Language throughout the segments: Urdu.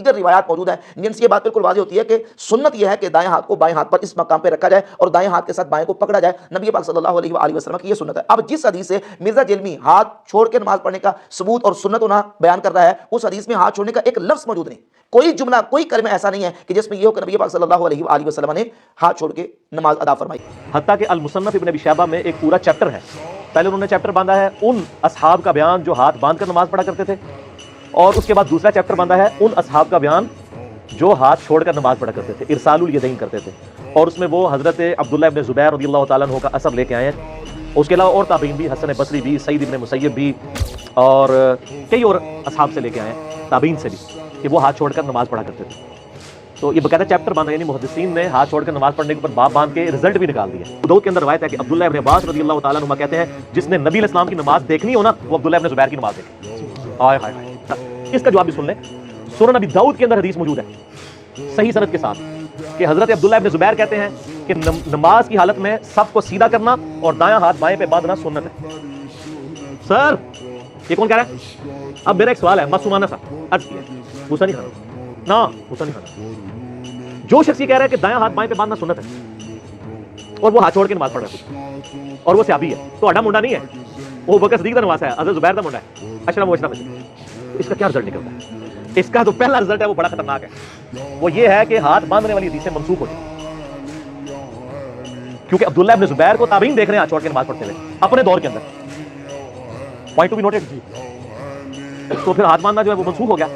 دیگر روایات موجود ہیں جن سے یہ بات بالکل واضح ہوتی ہے کہ سنت یہ ہے کہ دائیں ہاتھ کو بائیں ہاتھ پر اس مقام پہ رکھا جائے اور دائیں ہاتھ کے ساتھ بائیں کو پکڑا جائے. نبی پاک صلی اللہ علیہ وآلہ وسلم کی یہ سنت ہے. اب جس حدیث سے مرزا جیلمی ہاتھ چھوڑ کے نماز پڑھنے کا ثبوت اور سنت ہونا بیان کر رہا ہے, اس حدیث میں ہاتھ چھوڑنے کا ایک لفظ موجود نہیں, کوئی جملہ کوئی کلمہ ایسا نہیں ہے کہ جس میں یہ ہو کہ نبی پاک صلی اللہ علیہ وآلہ وسلم نے ہاتھ چھوڑ کے نماز ادا فرمائی. حتیٰ کہ المصنف ابن ابی شیبہ میں ایک پورا چیپٹر ہے, پہلے انہوں نے چیپٹر باندھا ہے ان اصحاب کا بیان جو ہاتھ باندھ کر نماز پڑھا کرتے تھے, اور اس کے بعد دوسرا چیپٹر باندھا ہے ان اصحاب کا بیان جو ہاتھ چھوڑ کر نماز پڑھا کرتے تھے, ارسال الیدین کرتے تھے, اور اس میں وہ حضرت عبداللہ ابن زبیر رضی اللہ تعالیٰ عنہ کا اثر لے کے آئے ہیں. اس کے علاوہ اور تابعین بھی, حسن بصری بھی, سعید ابن مسیب بھی, اور کئی اور اصحاب سے لے کے آئے ہیں, تابعین سے بھی, کہ وہ ہاتھ چھوڑ کر نماز پڑھا کرتے تھے. تو یہ باقاعدہ چیپٹر باندھا, یعنی محدثین نے ہاتھ چھوڑ کر نماز پڑھنے کے اوپر باب باندھ کے رزلٹ بھی نکال دیا. دو کے اندر روایت ہے کہ عبداللہ ابن عباس رضی اللہ تعالیٰ عنہ کہتے ہیں جس نے نبی علیہ السلام کی نماز دیکھنی ہو نا, وہ عبداللہ ابن زبیر کی نماز دیکھے. ہائے ہائے ہائے. اس کا جواب بھی سن لیں. سنن نبی داؤد کے اندر حدیث موجود ہے صحیح سند کے ساتھ کہ حضرت عبداللہ ابن زبیر کہتے ہیں کہ نماز کی حالت میں سب کو سیدھا کرنا اور دایاں ہاتھ بائیں پہ باندھنا سنت ہے. سر یہ کون کہہ رہا ہے؟ اب میرا ایک سوال ہے معصومانہ سا, عرض کیا غصہ نہیں کھانا نا, غصہ نہیں کھانا. جو شخص یہ کہہ رہا ہے کہ دایاں ہاتھ بائیں پہ باندھنا سنت ہے اور وہ ہاتھ چھوڑ کے نماز پڑھ رہا ہے اور وہ صحابی ہے, تو ہڈا منڈا نہیں ہے, وہ بکر صدیق کا نواز ہے, حضرت زبیر کا منڈا ہے, اشرف و اشرف میں. اس کا کیا رزلٹ نکلتا ہے؟ اس کا تو پہلا رزلٹ ہے وہ بڑا خطرناک ہے. وہ یہ ہے کہ ہاتھ باندھنے والی حدیثیں منسوخ ہو جائیں, کیونکہ عبداللہ ابن زبیر کو تابعین دیکھ رہے ہیں ہاتھ چھوڑ کے نماز پڑھتے ہوئے اپنے دور کے اندر. Point to be noted. تو پھر ہاتھ باندھنا جو ہے وہ منسوخ ہو گیا.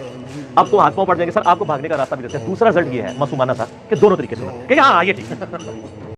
اب تو ہاتھ پاؤں پڑ جائیں گے. سر آپ کو بھاگنے کا راستہ بھی دیتے ہیں. دوسرا رزلٹ یہ ہے معصومانہ سا کہ دونوں طریقے سے کہ ہاں یہ ٹھیک ہے.